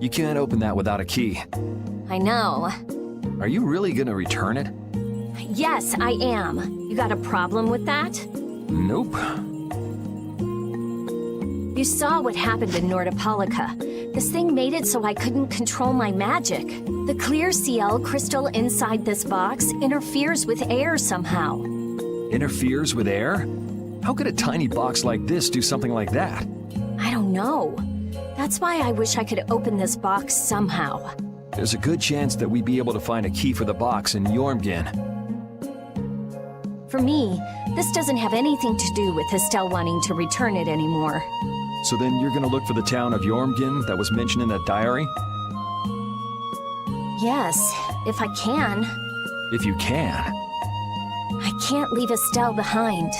You can't open that without a key. I know. Are you really gonna return it? Yes, I am. You got a problem with that? Nope. You saw what happened in Nordopolica. This thing made it so I couldn't control my magic. The clear CL crystal inside this box interferes with air somehow. Interferes with air? How could a tiny box like this do something like that? I don't know. That's why I wish I could open this box somehow. There's a good chance that we'd be able to find a key for the box in Jormungand. For me, this doesn't have anything to do with Estelle wanting to return it anymore. So then you're gonna look for the town of Jormungand that was mentioned in that diary? Yes, if I can. If you can. I can't leave Estelle behind.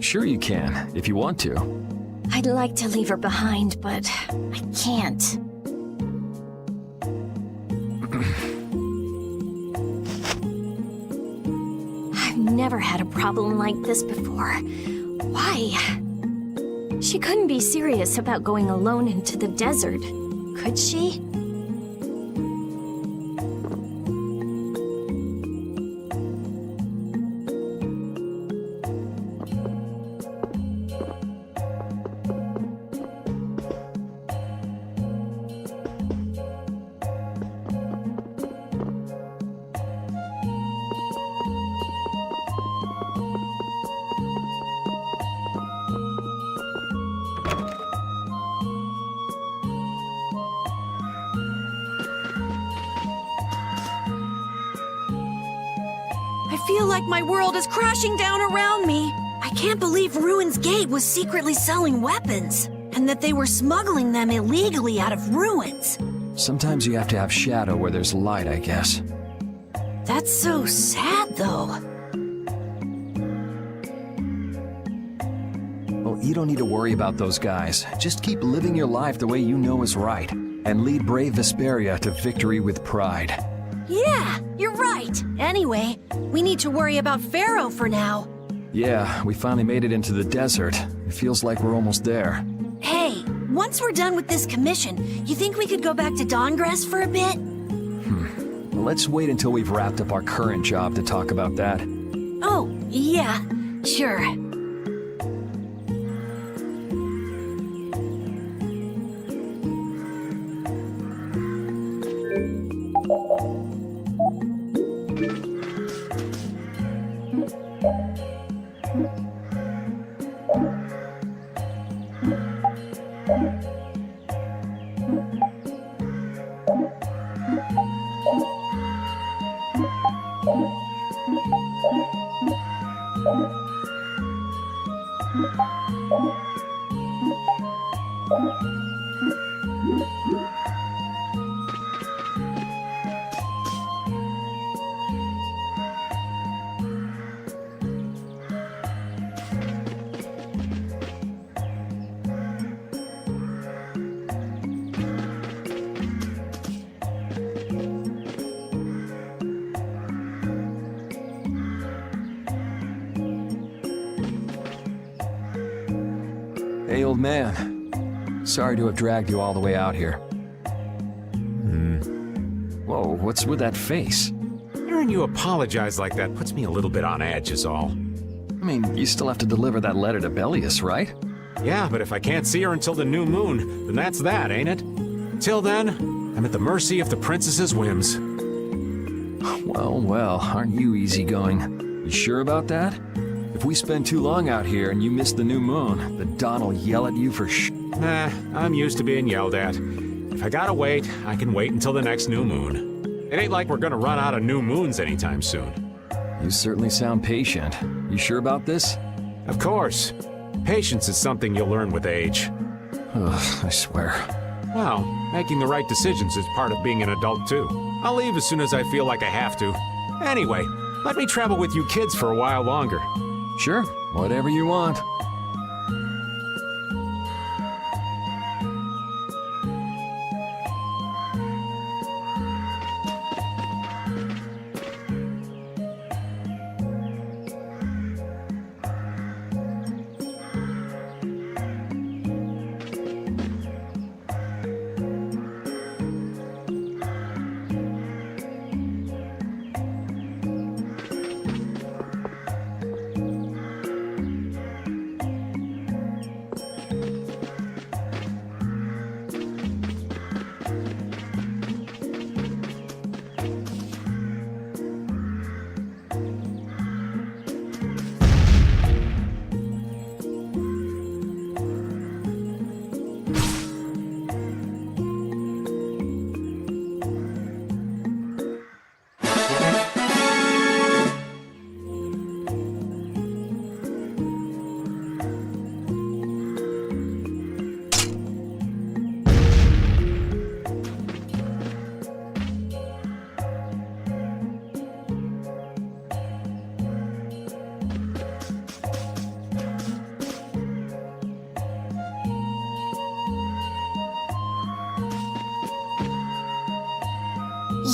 Sure you can, if you want to. I'd like to leave her behind, but I can't. I've never had a problem like this before. Why? She couldn't be serious about going alone into the desert, could she? I feel like my world is crashing down around me. I can't believe Ruin's Gate was secretly selling weapons, and that they were smuggling them illegally out of ruins. Sometimes you have to have shadow where there's light, I guess. That's so sad, though. Well, you don't need to worry about those guys. Just keep living your life the way you know is right, and lead brave Vesperia to victory with pride. Yeah, you're right. Anyway, we need to worry about Pharaoh for now. Yeah, we finally made it into the desert. It feels like we're almost there. Hey, once we're done with this commission, you think we could go back to Dawngrass for a bit? Well, let's wait until we've wrapped up our current job to talk about that. Oh, yeah, sure. Hey, old man. Sorry to have dragged you all the way out here. Whoa, what's with that face? Hearing you apologize like that puts me a little bit on edge is all. I mean, you still have to deliver that letter to Bellius, right? Yeah, but if I can't see her until the new moon, then that's that, ain't it? Till then, I'm at the mercy of the princess's whims. Well, well, aren't you easygoing? You sure about that? If we spend too long out here and you miss the new moon, the Don will yell at you for Nah, I'm used to being yelled at. If I gotta wait, I can wait until the next new moon. It ain't like we're gonna run out of new moons anytime soon. You certainly sound patient. You sure about this? Of course. Patience is something you'll learn with age. Ugh, I swear. Well, making the right decisions is part of being an adult too. I'll leave as soon as I feel like I have to. Anyway, let me travel with you kids for a while longer. Sure, whatever you want.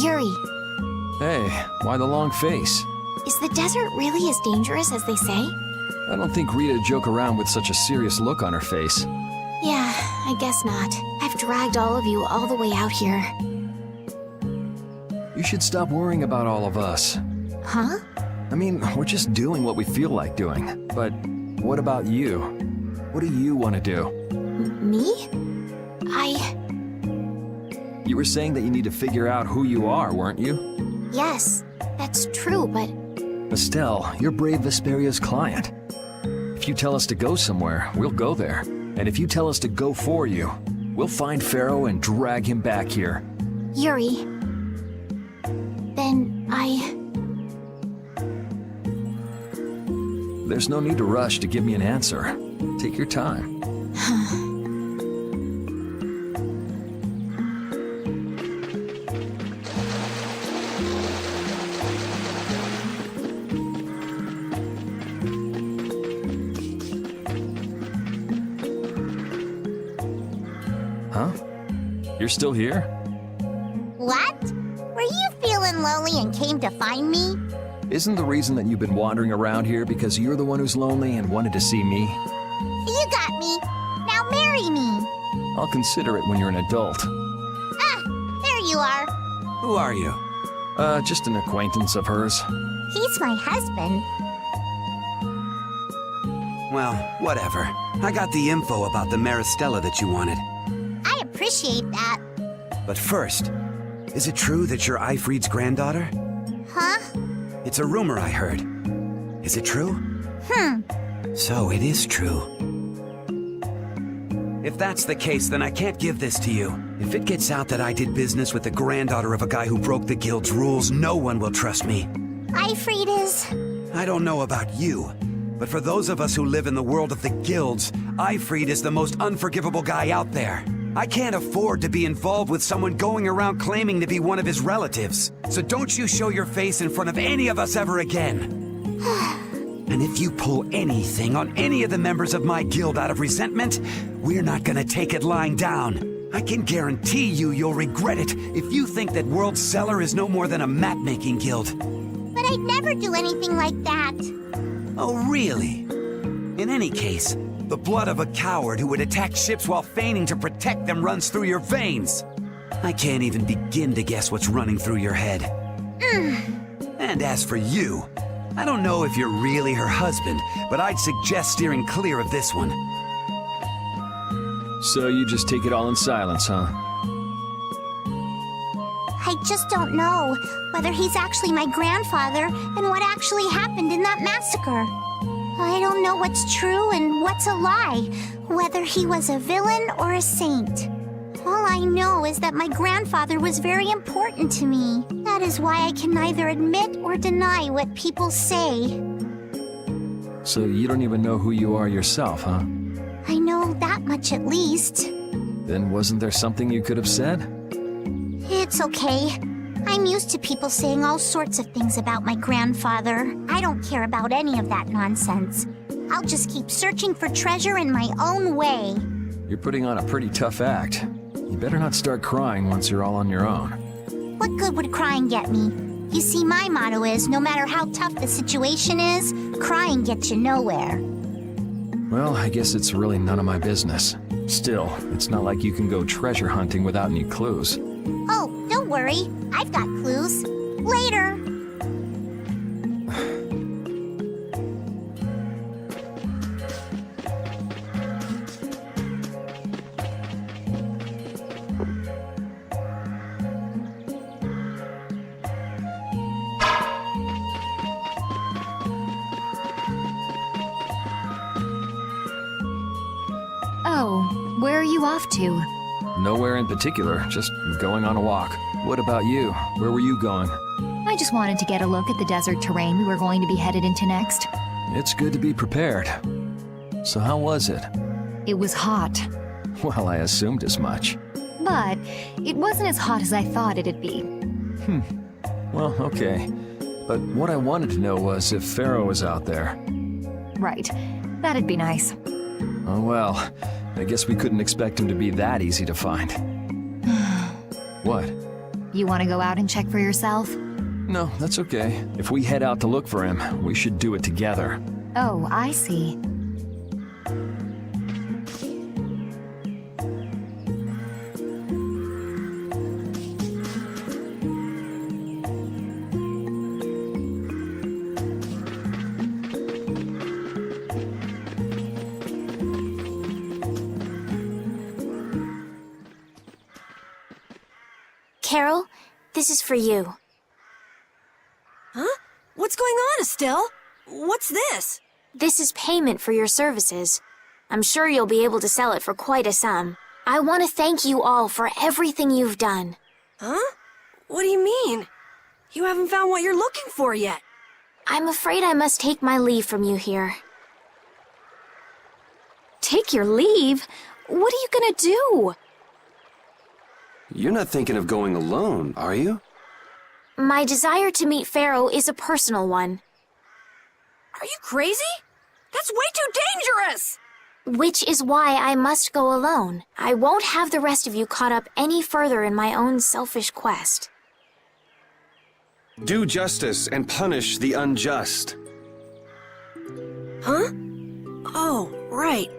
Yuri, Hey, why the long face? is the desert really as dangerous as they say? I don't think Rita joke around with such a serious look on her face. Yeah, I guess not. I've dragged all of you all the way out here. You should stop worrying about all of us. Huh? I mean, we're just doing what we feel like doing. But what about you? What do you want to do? Me? You were saying that you need to figure out who you are, weren't you? Yes, that's true, but Estelle, you're Brave Vesperia's client. If you tell us to go somewhere, we'll go there. And if you tell us to go for you, we'll find Pharaoh and drag him back here. Yuri, then There's no need to rush to give me an answer. Take your time. Huh? You're still here? What? Were you feeling lonely and came to find me? Isn't the reason that you've been wandering around here because you're the one who's lonely and wanted to see me? You got me. Now marry me. I'll consider it when you're an adult. Ah, there you are. Who are you? Just an acquaintance of hers. He's my husband. Well, whatever. I got the info about the Maristella that you wanted. I appreciate that. But first, is it true that you're Eifried's granddaughter? Huh? It's a rumor I heard. Is it true? So it is true. If that's the case, then I can't give this to you. If it gets out that I did business with the granddaughter of a guy who broke the guild's rules, no one will trust me. Eifried is... I don't know about you, but for those of us who live in the world of the guilds, Eifried is the most unforgivable guy out there. I can't afford to be involved with someone going around claiming to be one of his relatives. So don't you show your face in front of any of us ever again. And if you pull anything on any of the members of my guild out of resentment, we're not gonna take it lying down. I can guarantee you'll regret it if you think that World Cellar is no more than a map-making guild. But I'd never do anything like that. Oh, really? In any case, the blood of a coward who would attack ships while feigning to protect them runs through your veins. I can't even begin to guess what's running through your head. And as for you, I don't know if you're really her husband, but I'd suggest steering clear of this one. So you just take it all in silence, huh? I just don't know whether he's actually my grandfather and what actually happened in that massacre. I don't know what's true and what's a lie, whether he was a villain or a saint. All I know is that my grandfather was very important to me. That is why I can neither admit or deny what people say. So you don't even know who you are yourself, huh? I know that much at least. Then wasn't there something you could have said? It's okay. I'm used to people saying all sorts of things about my grandfather. I don't care about any of that nonsense. I'll just keep searching for treasure in my own way. You're putting on a pretty tough act. You better not start crying once you're all on your own. What good would crying get me? You see, my motto is, no matter how tough the situation is, crying gets you nowhere. Well, I guess it's really none of my business. Still, it's not like you can go treasure hunting without any clues. Oh, don't worry. I've got clues. Later. Oh, where are you off to? Nowhere in particular, just going on a walk. What about you? Where were you going? I just wanted to get a look at the desert terrain we were going to be headed into next. It's good to be prepared. So how was it? It was hot, Well, I assumed as much. but it wasn't as hot as I thought it'd be. Well, okay. But what I wanted to know was if Pharaoh was out there. Right. That'd be nice. Oh well, I guess we couldn't expect him to be that easy to find. What? You want to go out and check for yourself? No, that's okay. If we head out to look for him, we should do it together. Oh, I see. Carol, this is for you. Huh? What's going on, Estelle? What's this? This is payment for your services. I'm sure you'll be able to sell it for quite a sum. I want to thank you all for everything you've done. Huh? What do you mean? You haven't found what you're looking for yet. I'm afraid I must take my leave from you here. Take your leave? What are you gonna do? You're not thinking of going alone, are you? My desire to meet Pharaoh is a personal one, Are you crazy? That's way too dangerous! which is why I must go alone. I won't have the rest of you caught up any further in my own selfish quest. Do justice and punish the unjust. Huh? Oh, right.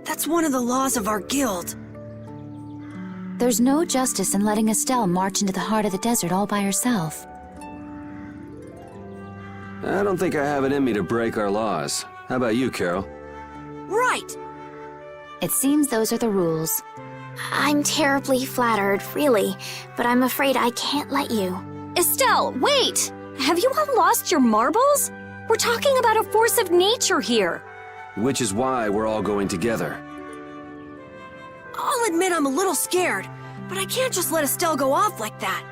That's one of the laws of our guild. There's no justice in letting Estelle march into the heart of the desert all by herself. I don't think I have it in me to break our laws. How about you, Carol? Right! It seems those are the rules. I'm terribly flattered, really, but I'm afraid I can't let you. Estelle, wait! Have you all lost your marbles? We're talking about a force of nature here. Which is why we're all going together. I'll admit I'm a little scared, but I can't just let Estelle go off like that.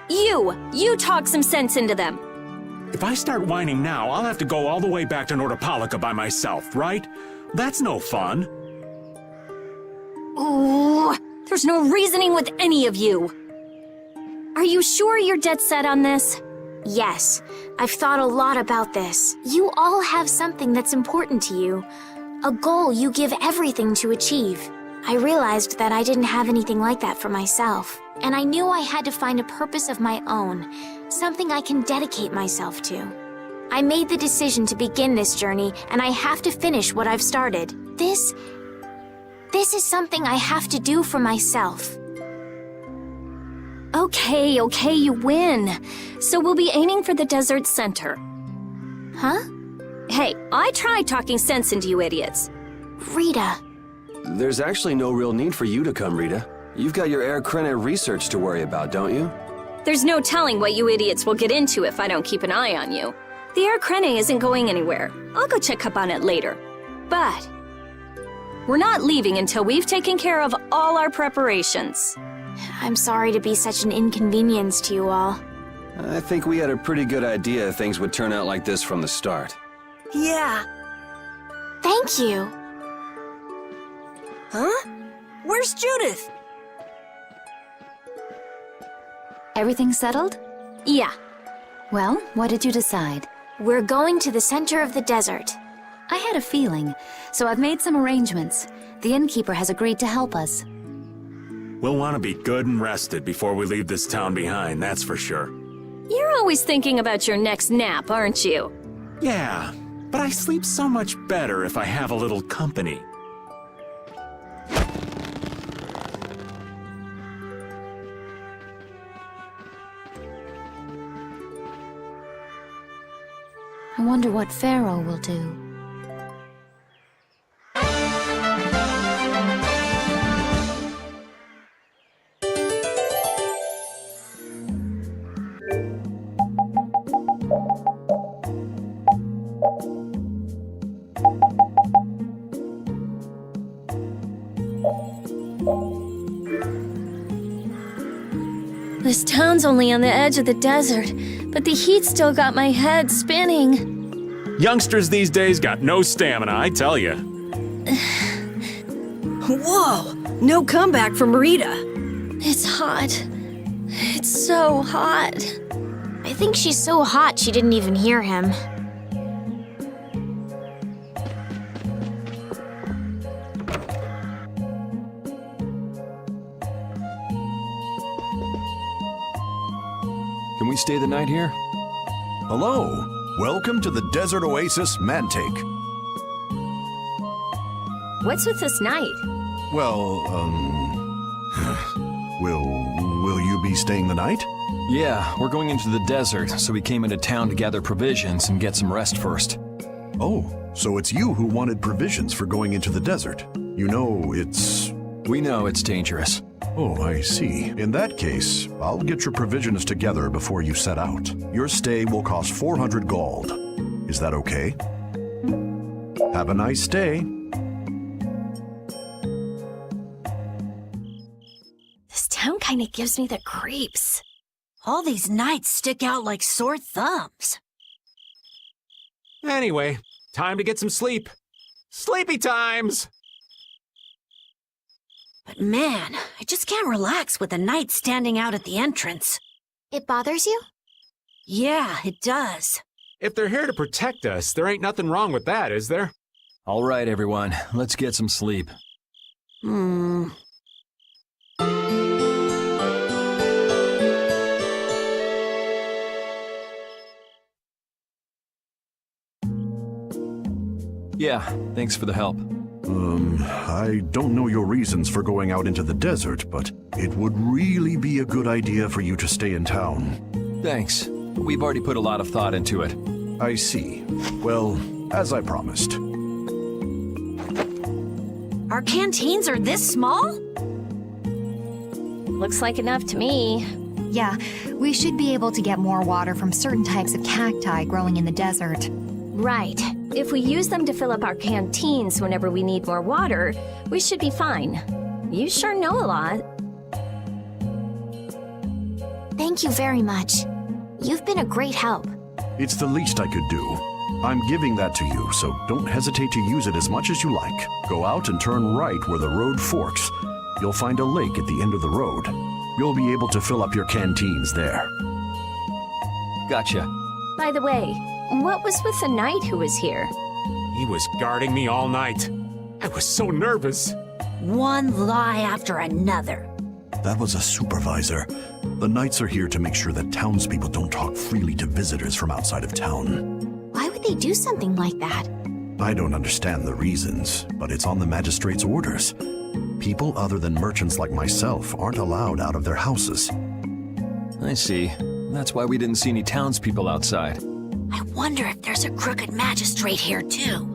You talk some sense into them. If I start whining now, I'll have to go all the way back to Nordopolica by myself, right? That's no fun. Ooh, there's no reasoning with any of you. Are you sure you're dead set on this? Yes, I've thought a lot about this. You all have something that's important to you, a goal you give everything to achieve. I realized that I didn't have anything like that for myself, and I knew I had to find a purpose of my own, something I can dedicate myself to. I made the decision to begin this journey, and I have to finish what I've started. This is something I have to do for myself. Okay, you win. So we'll be aiming for the desert center. Huh? Hey, I tried talking sense into you idiots. Rita. There's actually no real need for you to come, Rita. You've got your Air Krenet research to worry about, don't you? There's no telling what you idiots will get into if I don't keep an eye on you. The Air Krene isn't going anywhere. I'll go check up on it later. But we're not leaving until we've taken care of all our preparations. I'm sorry to be such an inconvenience to you all. I think we had a pretty good idea things would turn out like this from the start. Yeah. Thank you. Huh? Where's Judith? Everything settled? Yeah. Well, what did you decide? We're going to the center of the desert. I had a feeling, so I've made some arrangements. The innkeeper has agreed to help us. We'll want to be good and rested before we leave this town behind, that's for sure. You're always thinking about your next nap, aren't you? Yeah, but I sleep so much better if I have a little company. I wonder what Pharaoh will do. This town's only on the edge of the desert, but the heat still got my head spinning. Youngsters these days got no stamina, I tell ya. Whoa! No comeback from Rita. It's hot. It's so hot. I think she's so hot she didn't even hear him. Can we stay the night here? Hello. Welcome to the Desert Oasis Mantake. What's with this night? Well, will you be staying the night? Yeah, we're going into the desert, so we came into town to gather provisions and get some rest first. Oh, so it's you who wanted provisions for going into the desert. You know, it's... We know it's dangerous. Oh, I see. In that case, I'll get your provisions together before you set out. Your stay will cost 400 gold. Is that okay? Have a nice stay. This town kind of gives me the creeps. All these nights stick out like sore thumbs. Anyway, time to get some sleep. Sleepy times! But man, I just can't relax with the night standing out at the entrance. It bothers you? Yeah, it does. If they're here to protect us, there ain't nothing wrong with that, is there? All right, everyone, let's get some sleep. Yeah, thanks for the help. I don't know your reasons for going out into the desert, but it would really be a good idea for you to stay in town. Thanks, but we've already put a lot of thought into it. I see. Well, as I promised. Our canteens are this small? Looks like enough to me. Yeah, we should be able to get more water from certain types of cacti growing in the desert. Right. If we use them to fill up our canteens whenever we need more water, we should be fine. You sure know a lot. Thank you very much. You've been a great help. It's the least I could do. I'm giving that to you, so don't hesitate to use it as much as you like. Go out and turn right where the road forks. You'll find a lake at the end of the road. You'll be able to fill up your canteens there. Gotcha. By the way, what was with the knight who was here? He was guarding me all night. I was so nervous. One lie after another. That was a supervisor. The knights are here to make sure that townspeople don't talk freely to visitors from outside of town. Why would they do something like that? I don't understand the reasons, but it's on the magistrate's orders. People other than merchants like myself aren't allowed out of their houses. I see. That's why we didn't see any townspeople outside. I wonder if there's a crooked magistrate here too.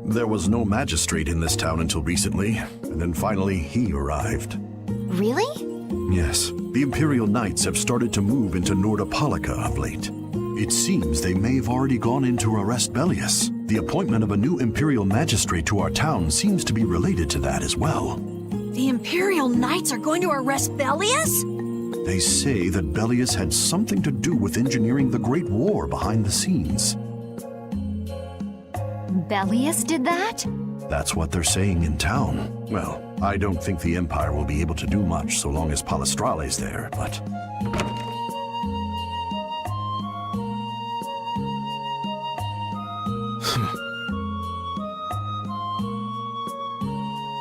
There was no magistrate in this town until recently, and then finally he arrived. Really? Yes, the Imperial Knights have started to move into Nordopolica of late. It seems they may have already gone in to arrest Bellius. The appointment of a new Imperial Magistrate to our town seems to be related to that as well. The Imperial Knights are going to arrest Bellius? They say that Bellius had something to do with engineering the Great War behind the scenes. Bellius did that? That's what they're saying in town. Well, I don't think the Empire will be able to do much so long as Palestrale's there, but...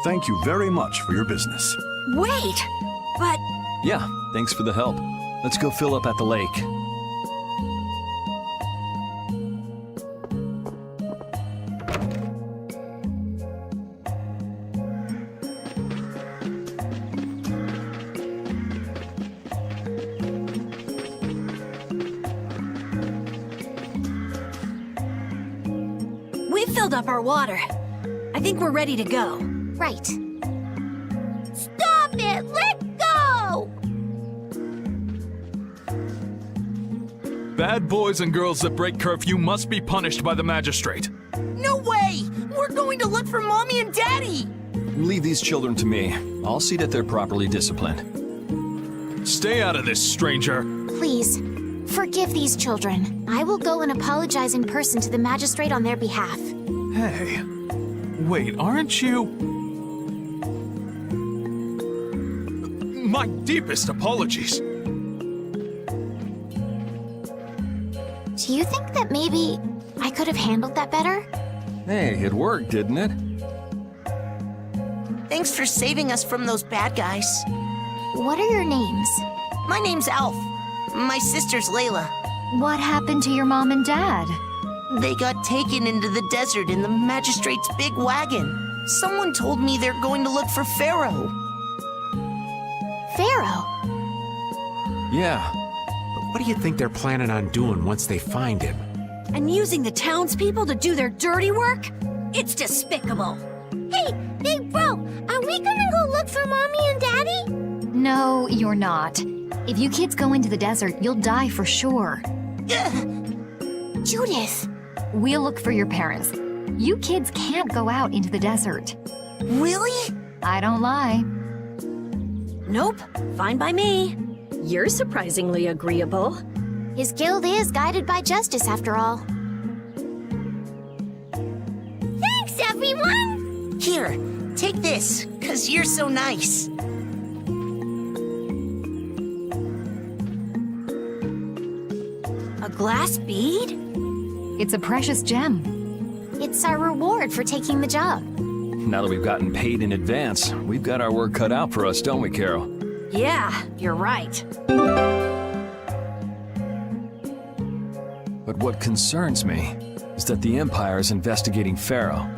Thank you very much for your business. Wait, but Yeah, thanks for the help. Let's go fill up at the lake. we've filled up our water. I think we're ready to go. Right. Stop it! Let go! Bad boys and girls that break curfew must be punished by the magistrate. No way! We're going to look for Mommy and Daddy! Leave these children to me. I'll see that they're properly disciplined. Stay out of this, stranger. Please, forgive these children. I will go and apologize in person to the magistrate on their behalf. Hey, wait, aren't you? My deepest apologies. Do you think that maybe I could have handled that better? Hey, it worked, didn't it? Thanks for saving us from those bad guys. What are your names? My name's Alf. My sister's Layla. What happened to your mom and dad? They got taken into the desert in the magistrate's big wagon. Someone told me they're going to look for Pharaoh. Pharaoh? Yeah. But what do you think they're planning on doing once they find him? And using the townspeople to do their dirty work? It's despicable. Hey, bro! Are we gonna go look for Mommy and Daddy? No, you're not. If you kids go into the desert, you'll die for sure. Judith! We'll look for your parents. You kids can't go out into the desert. Really? I don't lie. Nope. Fine by me. You're surprisingly agreeable. His guild is guided by justice, after all. Thanks, everyone! Here, take this, 'cause you're so nice. A glass bead? It's a precious gem. It's our reward for taking the job. Now that we've gotten paid in advance, we've got our work cut out for us, don't we, Carol? Yeah, you're right. But what concerns me is that the Empire is investigating Pharaoh.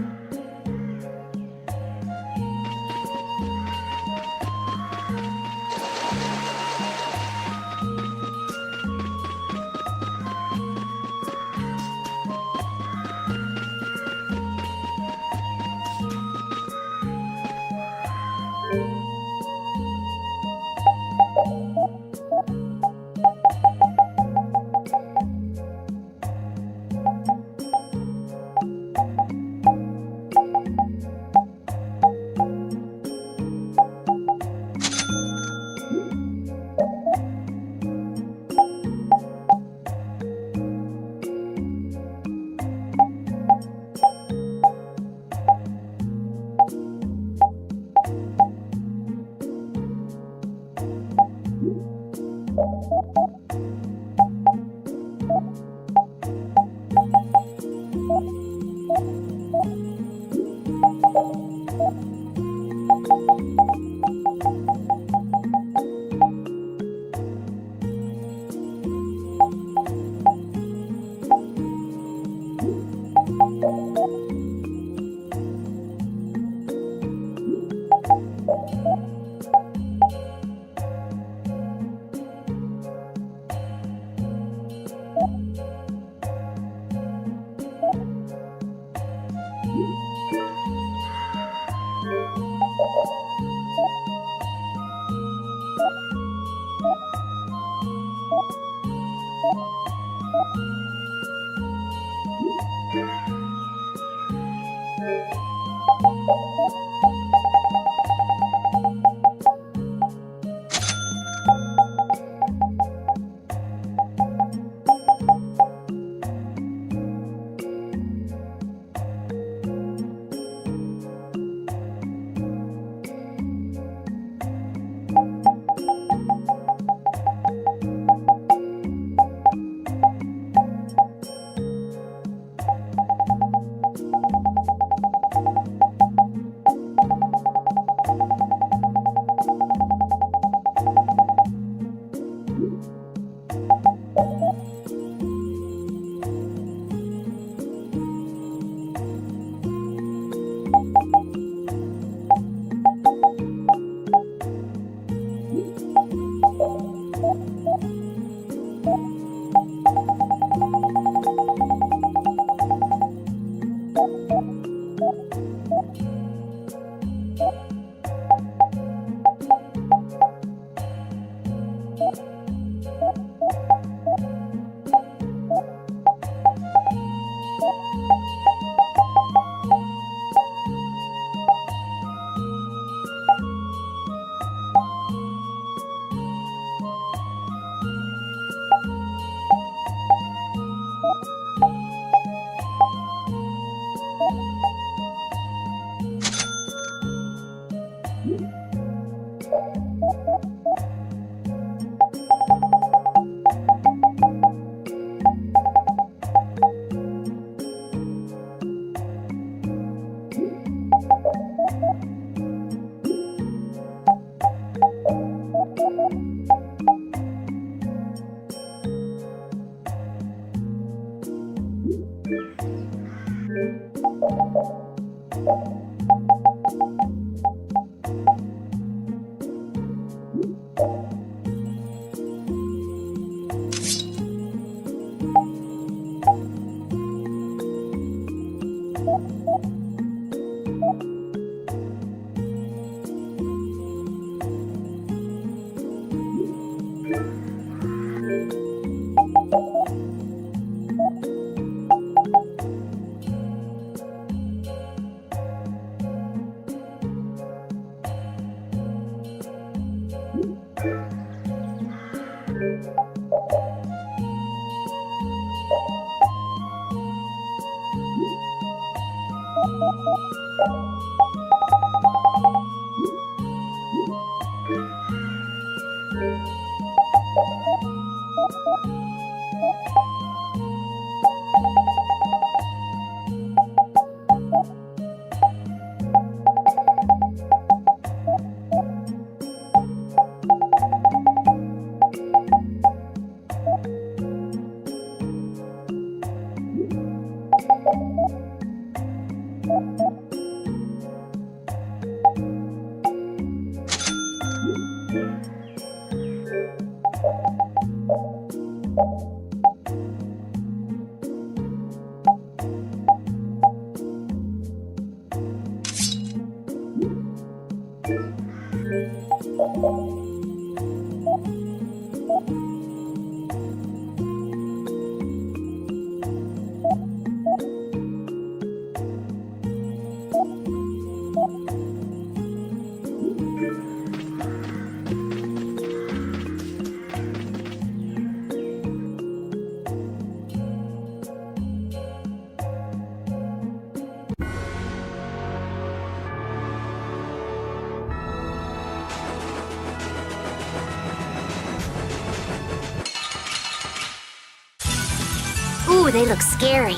Ooh, they look scary.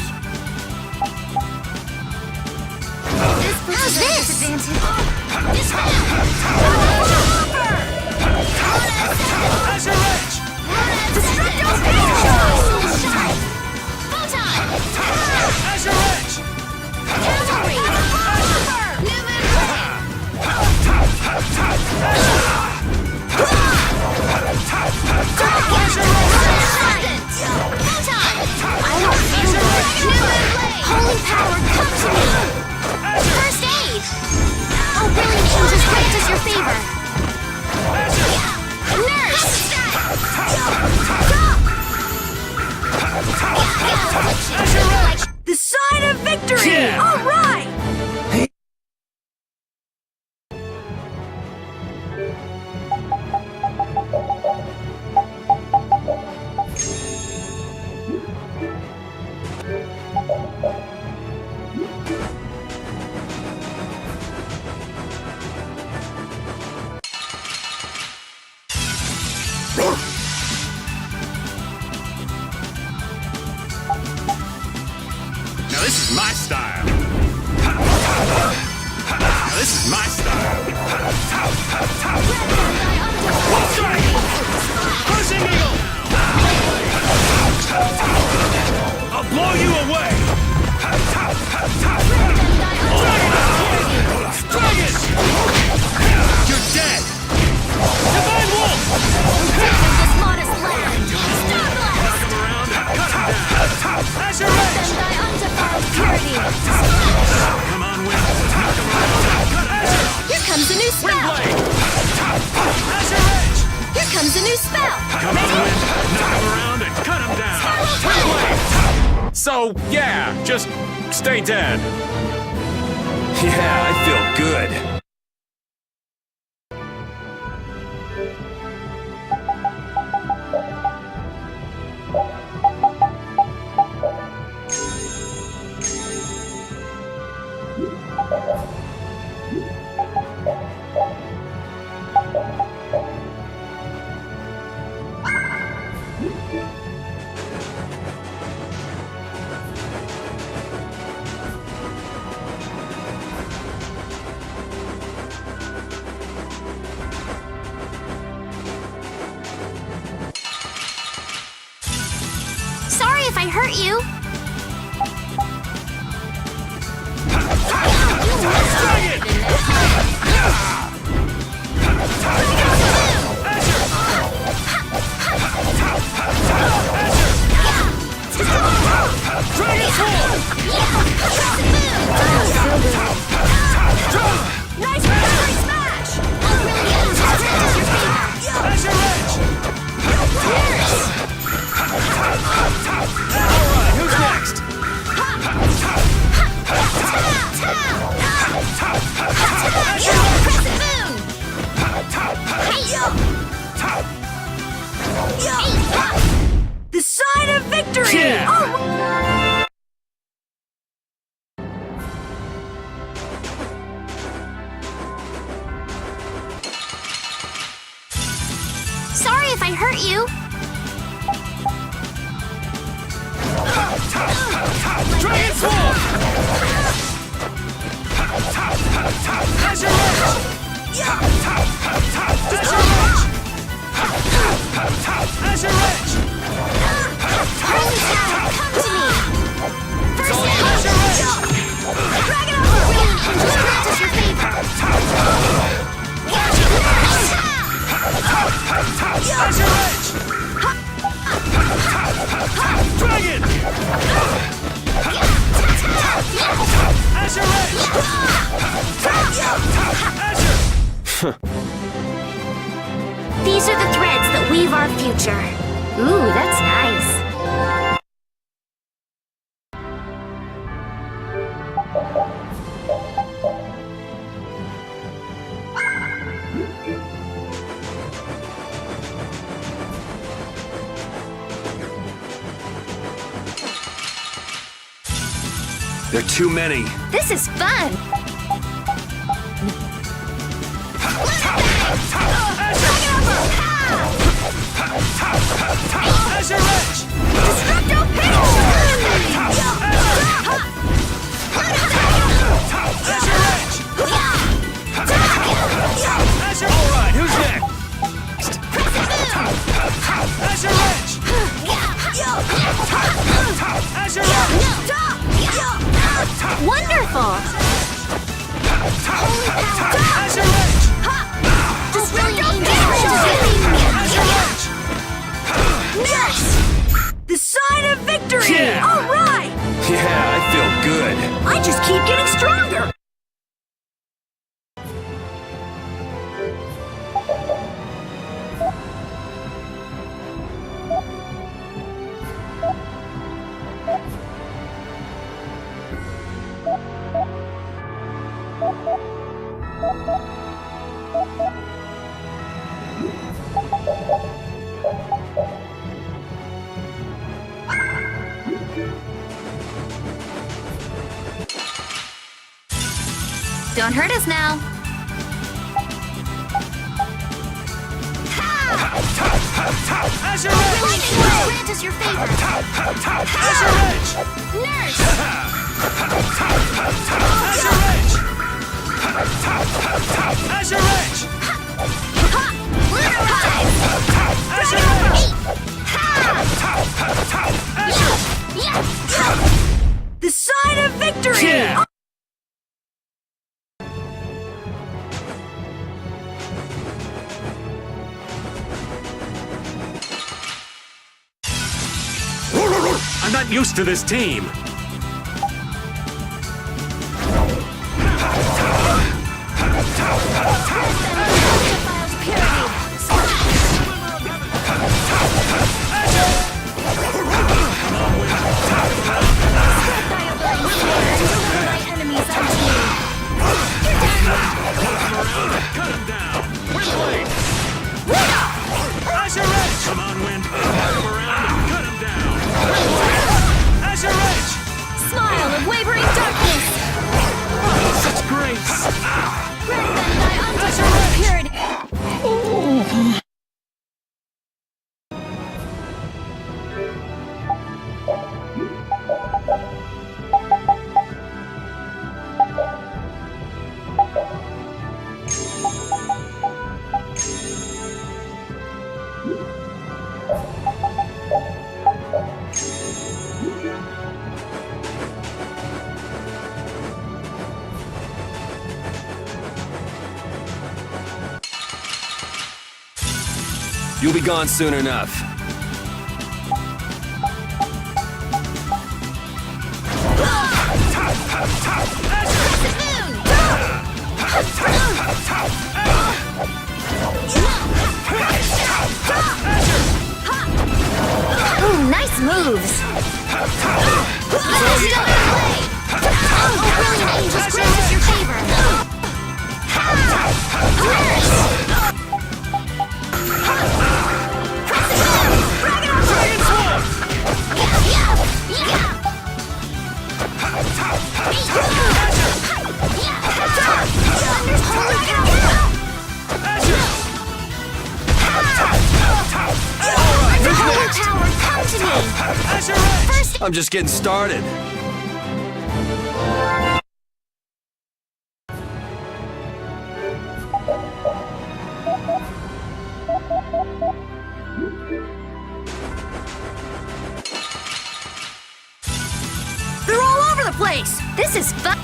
How's this? Azure Edge! Azure Edge! Holy power, come to me! First aid! Oh, Billy changes right as your favor. Nurse! The sign of victory! Yeah. All right! Now this is my style. Now this is my style. One strike! Crushing eagle! I'll blow you away! Dragon! You're dead! Divine Wolf! This modest land! Knock him around and cut him down! Azure Edge! Thy undefiled purity! Come on, Wind. Knock him around and cut him down. Twin blade. So, yeah, just stay dead. Yeah, I feel good. Sorry if I hurt you. Nice recovery smash! Alright, who's next? The sign of victory! Yeah. Oh. Sorry if I hurt you. Dragon Swarm! Azure Edge! Azure Edge! Holy cow, come to me. First aid. Azure Edge! Dragon Overwhelm. Just grant us your favor. Azure Edge! Dragon! Azure Edge! Azure! These are the threads that weave our future. Ooh, that's nice. There are too many. This is fun. Azure Edge! Destructo Pitch! Azure Edge! Azure! Alright, who's next? Azure Edge! Azure Edge! Wonderful. Azure Edge! Destructo Azure Edge! Yes! The sign of victory! Yeah. All right! Yeah, I feel good. I just keep getting stronger! Don't hurt us now. Azure Edge! Grant us your favor. Azure Edge! Nurse. Azure Edge! Azure Edge! Azure! The sign of victory! Yeah. I'm not used to this team. You'll be gone soon enough. Ooh, nice moves. Brilliant angels grant us your favor. I'm just getting started. They're all over the place! This is fun.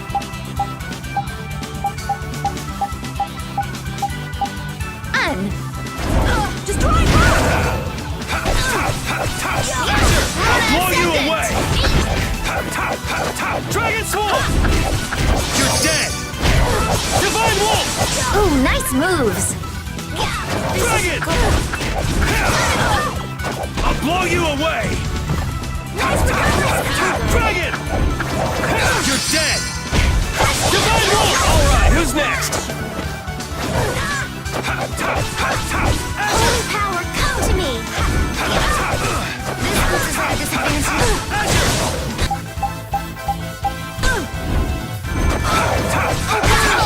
Just drive by! I'll blow you away! Dragon Swarm! You're dead! Divine Wolf! Ooh, nice moves. Dragon! I'll blow you away! Dragon! You're dead! Divine Wolf! Alright, who's next? Holy power, come to me! This puts us at a disadvantage.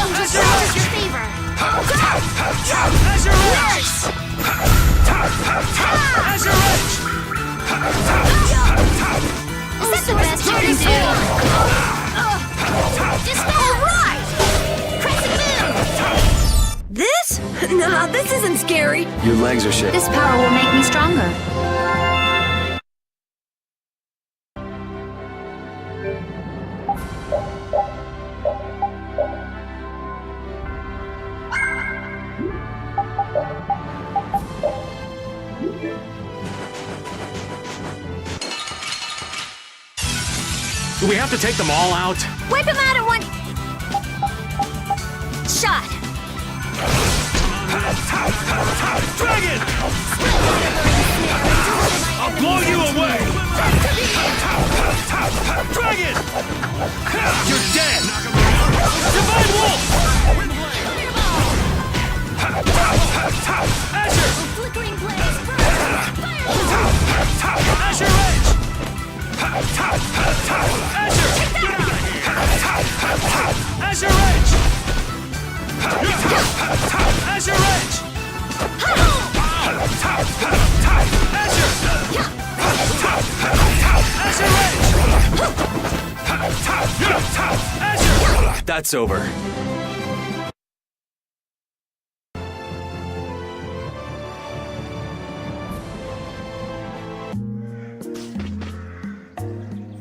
Angels grant us your favor. Azure Edge! Azure Edge! Is that the best you can do? All right! Crescent Moon! This? Nah, this isn't scary. Your legs are shaking. This power will make me stronger. Do we have to take them all out? Wipe him out at one shot. Dragon! I'll blow you away! Dragon! You're dead! Divine Wolf! Azure! Flickering blaze! Azure Edge! Azure Edge! Azure Edge! That's over.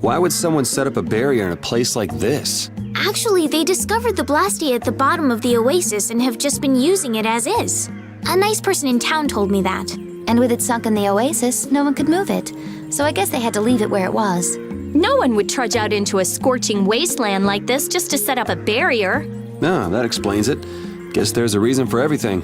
Why would someone set up a barrier in a place like this? Actually, they discovered the Blastia at the bottom of the oasis and have just been using it as is. A nice person in town told me that. And with it sunk in the oasis, no one could move it. So I guess they had to leave it where it was. No one would trudge out into a scorching wasteland like this just to set up a barrier. No, that explains it. Guess there's a reason for everything.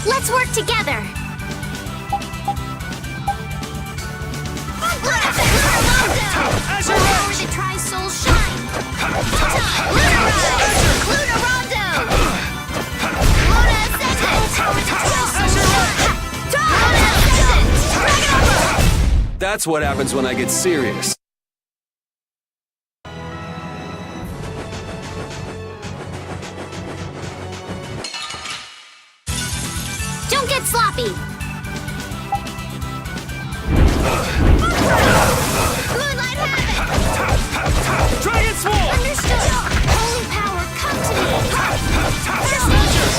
Let's work together! As a wrench! The Tri-Soul shine! Luna Rondo! Luna Ascendant! Luna Ascendant! That's what happens when I get serious. Don't get sloppy! Moonlight Havoc! Dragon Swarm! Understood! Holy power, come to me! First nature!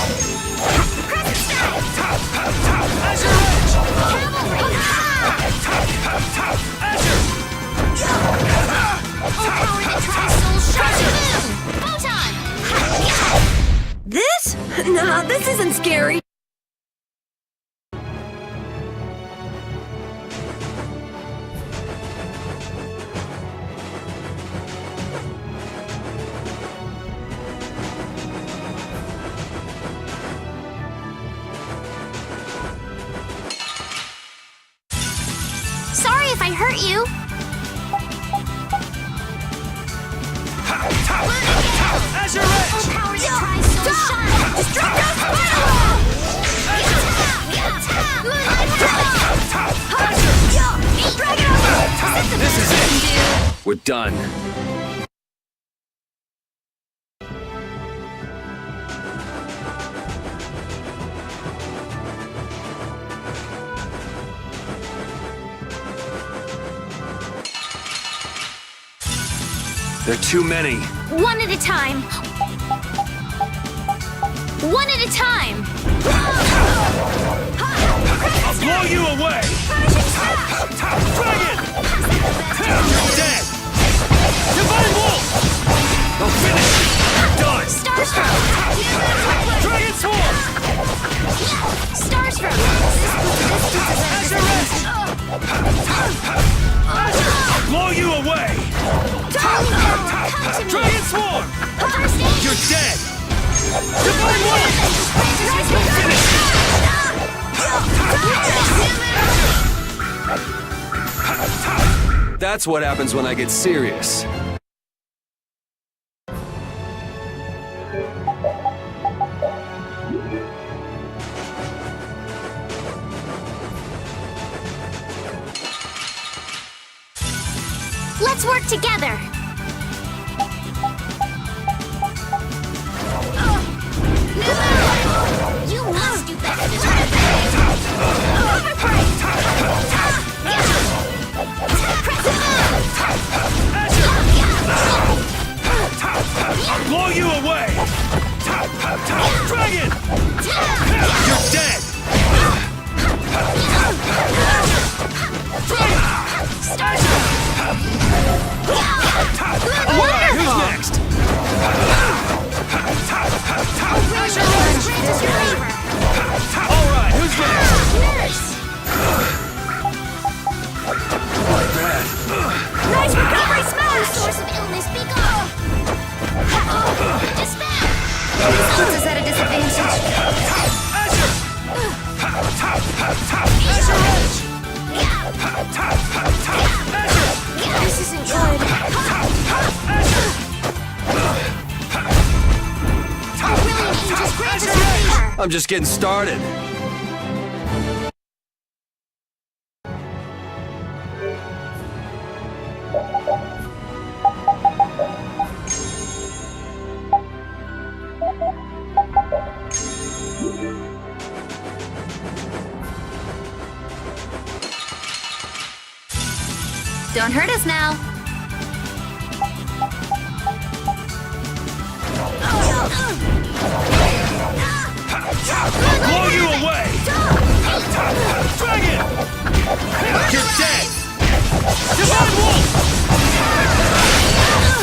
Crescent Strike! Azure Edge! Cavalry! Azure! Oh, power the Tri-Soul shine! Photon! This? Nah, this isn't scary. I hurt you. Azure Edge! All power that tries so shine. Destructive Fireball! This is it. We're done. There are too many. One at a time. One at a time. I'll blow you away! Dragon! You're dead! Divine Wolf! Don't finish it. Done. Starstroke. Dragon Swarm! Starstroke. Azure Edge! I'll blow you away! Dragon Swarm! First aid. You're dead! Divine Wolf! Don't finish it! That's what happens when I get serious. Let's work together. You must do better this I'll blow you away! Dragon! You're dead! Alright, who's next? Alright, who's next? Nice recovery smash! Source of illness, be gone! Despair! This puts us at a disadvantage. This isn't good. Our brilliant angels grant us your favor. I'm just getting started. Don't hurt us now. Blow you away! Dragon! You're dead! Divine Wolf!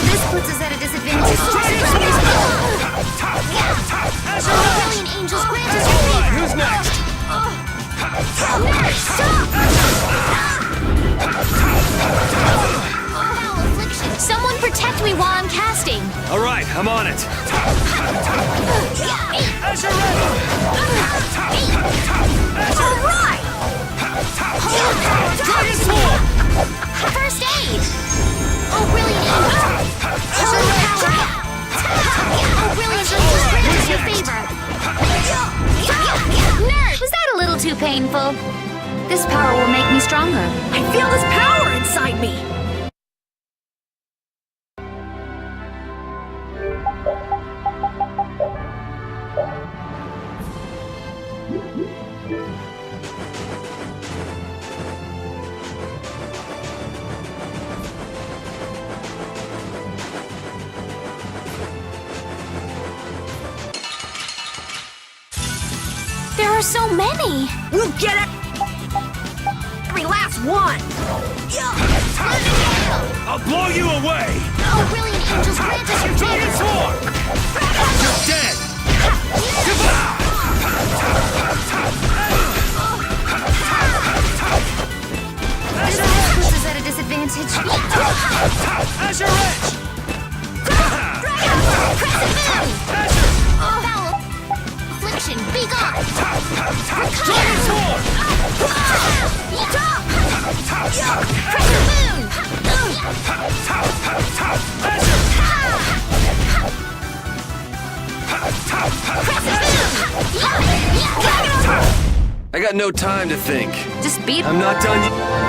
This puts us at a disadvantage. Our brilliant angels grant us your Alright, favor. who's next? Foul affliction. Someone protect me while I'm casting. Alright, I'm on it. Azure Alright! Dragon Swarm! First aid! Oh, brilliant angel! Holy power! Oh, brilliant angels grant us your favor. Nerd! Was that a little too painful? This power will make me stronger. I feel this power inside me! There are so many! We'll get it! Every last one! I'll blow you away! Oh, brilliant angels grant us your Dragon favor! Swarm! You're dead! This puts us at a disadvantage. Azure Edge! Foul affliction, be gone! Dragon Swarm! got no time to think. Just beat. I'm not done yet.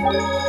Thank you.